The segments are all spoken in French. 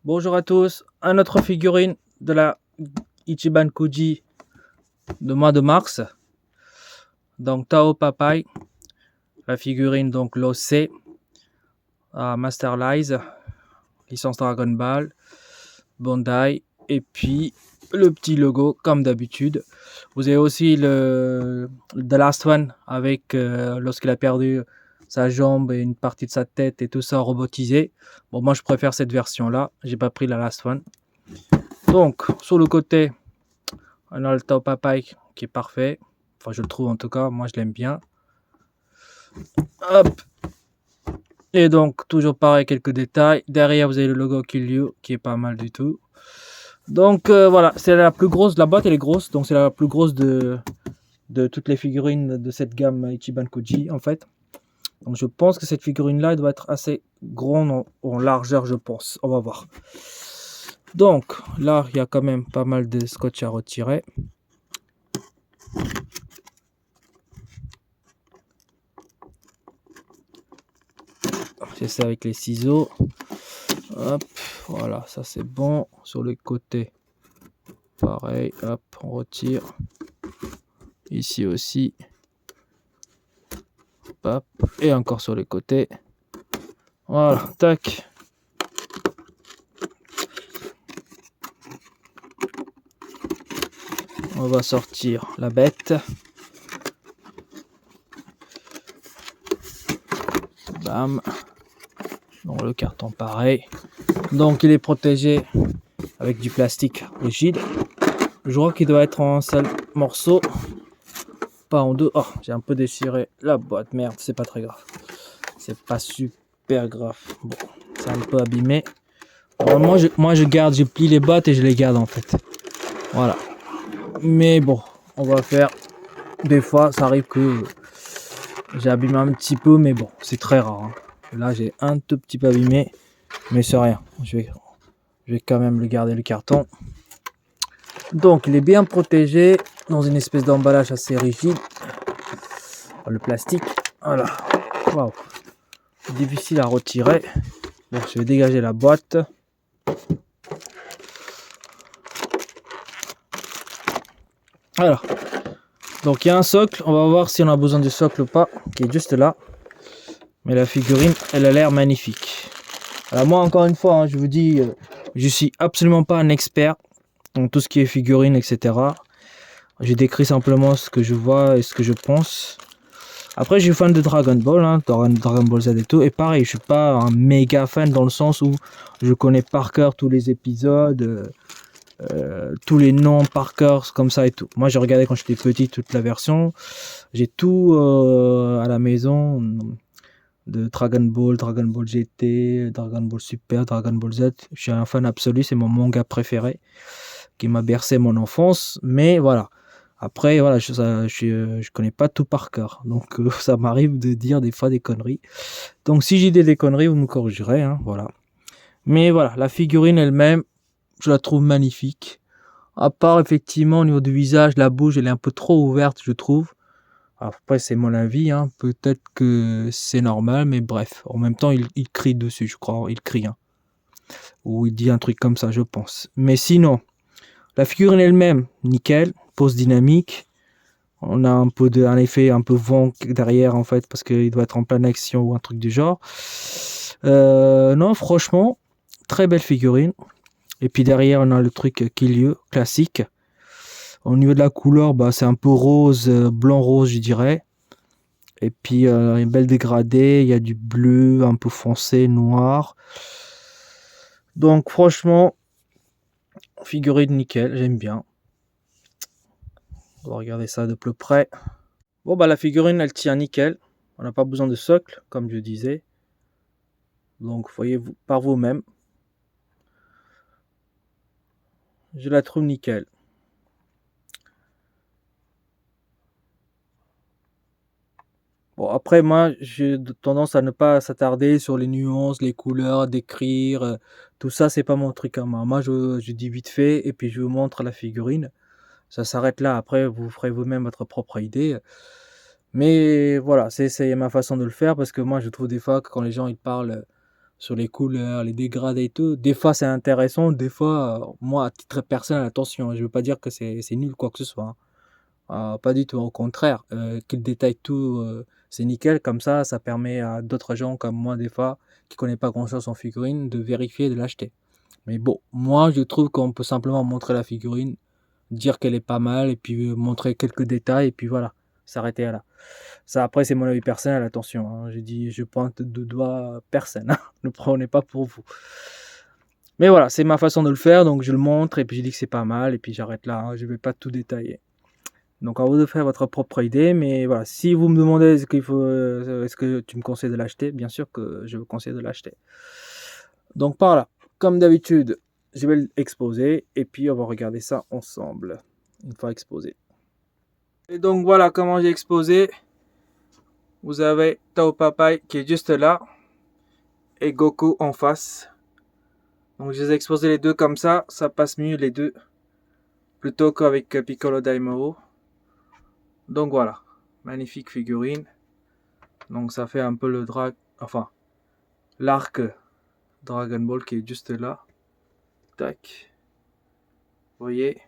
Bonjour à tous, un autre figurine de la Ichiban Kuji de mois de mars. Donc Tao Papai, la figurine donc l'OC à Master Lies, licence Dragon Ball, Bandai, et puis le petit logo comme d'habitude. Vous avez aussi le The Last One avec lorsqu'il a perdu sa jambe et une partie de sa tête et tout ça robotisé. Bon, moi je préfère cette version là, j'ai pas pris la Last One. Donc sur le côté, on a le Tao Papai qui est parfait. Enfin, je le trouve en tout cas, moi je l'aime bien. Hop. Et donc, toujours pareil, quelques détails. Derrière, vous avez le logo Kiryu qui est pas mal du tout. Donc voilà, c'est la plus grosse. La boîte elle est grosse, donc c'est la plus grosse de toutes les figurines de cette gamme Ichiban Kuji en fait. Donc je pense que cette figurine là elle doit être assez grande en largeur, je pense. On va voir. Donc là, il y a quand même pas mal de scotch à retirer. C'est ça avec les ciseaux. Hop, voilà, ça c'est bon. Sur les côtés, pareil, hop, on retire. Ici aussi. Hop, et encore sur les côtés. Voilà, tac. On va sortir la bête. Bam. Dans le carton pareil. Donc il est protégé avec du plastique rigide. Je crois qu'il doit être en seul morceau. Pas en deux. Oh, j'ai un peu déchiré la boîte. Merde, c'est pas très grave. C'est pas super grave. Bon, c'est un peu abîmé. Alors, moi je garde, je plie les boîtes et je les garde en fait. Voilà. Mais bon, on va faire. Des fois, ça arrive que j'ai abîmé un petit peu, mais bon, c'est très rare. Hein. Là, j'ai un tout petit peu abîmé, mais c'est rien. Je vais quand même le garder le carton. Donc, il est bien protégé dans une espèce d'emballage assez rigide. Le plastique, voilà. Waouh, difficile à retirer. Bon, je vais dégager la boîte. Voilà. Donc il y a un socle, on va voir si on a besoin du socle ou pas, qui est juste là. Mais la figurine, elle a l'air magnifique. Alors moi, encore une fois, hein, je vous dis, je suis absolument pas un expert dans tout ce qui est figurine, etc. J'ai décrit simplement ce que je vois et ce que je pense. Après, je suis fan de Dragon Ball, hein, Dragon Ball Z et tout. Et pareil, je suis pas un méga fan dans le sens où je connais par cœur tous les épisodes. Tous les noms par cœur comme ça et tout. Moi j'ai regardé quand j'étais petit toute la version. J'ai tout à la maison de Dragon Ball GT, Dragon Ball Super, Dragon Ball Z. Je suis un fan absolu, c'est mon manga préféré qui m'a bercé mon enfance. Mais voilà. Après voilà, je connais pas tout par cœur. Donc ça m'arrive de dire des fois des conneries. Donc si j'ai dit des conneries, vous me corrigerez. Hein, voilà. Mais voilà, la figurine elle-même, je la trouve magnifique. À part effectivement au niveau du visage, la bouche elle est un peu trop ouverte, je trouve. Après c'est mon avis, hein. Peut-être que c'est normal, mais bref. En même temps il crie dessus, je crois, il crie. Hein. Ou il dit un truc comme ça, je pense. Mais sinon, la figurine elle-même, nickel, pose dynamique. On a un effet un peu vent derrière en fait, parce qu'il doit être en pleine action ou un truc du genre. Non, franchement, très belle figurine. Et puis derrière, on a le truc Kiryu, classique. Au niveau de la couleur, bah, c'est un peu rose, blanc-rose, je dirais. Et puis, une belle dégradée. Il y a du bleu, un peu foncé, noir. Donc, franchement, figurine nickel, j'aime bien. On va regarder ça de plus près. Bon, bah, la figurine, elle tient nickel. On n'a pas besoin de socle, comme je disais. Donc, voyez par vous-même. Je la trouve nickel. Bon, après, moi, j'ai tendance à ne pas s'attarder sur les nuances, les couleurs, décrire. Tout ça, c'est pas mon truc à moi. Moi, je dis vite fait et puis je vous montre la figurine. Ça s'arrête là. Après, vous ferez vous-même votre propre idée. Mais voilà, c'est ma façon de le faire parce que moi, je trouve des fois que quand les gens ils parlent sur les couleurs, les dégradés et tout. Des fois, c'est intéressant. Des fois, moi, à titre personnel, attention, je veux pas dire que c'est nul quoi que ce soit, hein. Pas du tout, au contraire. Qu'il détaille tout, c'est nickel. Comme ça permet à d'autres gens comme moi, des fois, qui connaissent pas grand-chose en figurine, de vérifier et de l'acheter. Mais bon, moi, je trouve qu'on peut simplement montrer la figurine, dire qu'elle est pas mal, et puis montrer quelques détails, et puis voilà, s'arrêter là. Ça, après, c'est mon avis personnel, attention, hein. Je dis, je pointe de doigt personne, hein. Ne prenez pas pour vous. Mais voilà, c'est ma façon de le faire, donc je le montre, et puis je dis que c'est pas mal, et puis j'arrête là, hein. Je vais pas tout détailler. Donc à vous de faire votre propre idée, mais voilà, si vous me demandez est-ce que tu me conseilles de l'acheter, bien sûr que je vous conseille de l'acheter. Donc par là, comme d'habitude, je vais l'exposer et puis on va regarder ça ensemble, une fois exposé. Et donc voilà comment j'ai exposé. Vous avez Tao Papai qui est juste là et Goku en face. Donc je les ai exposés les deux comme ça passe mieux les deux, plutôt qu'avec Piccolo Daimao. Donc voilà, magnifique figurine. Donc ça fait un peu le l'arc Dragon Ball qui est juste là. Tac. Vous voyez,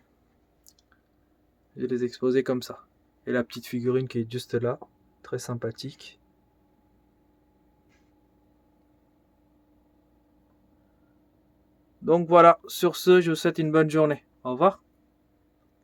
je les ai exposés comme ça. Et la petite figurine qui est juste là, très sympathique. Donc voilà, sur ce, je vous souhaite une bonne journée. Au revoir.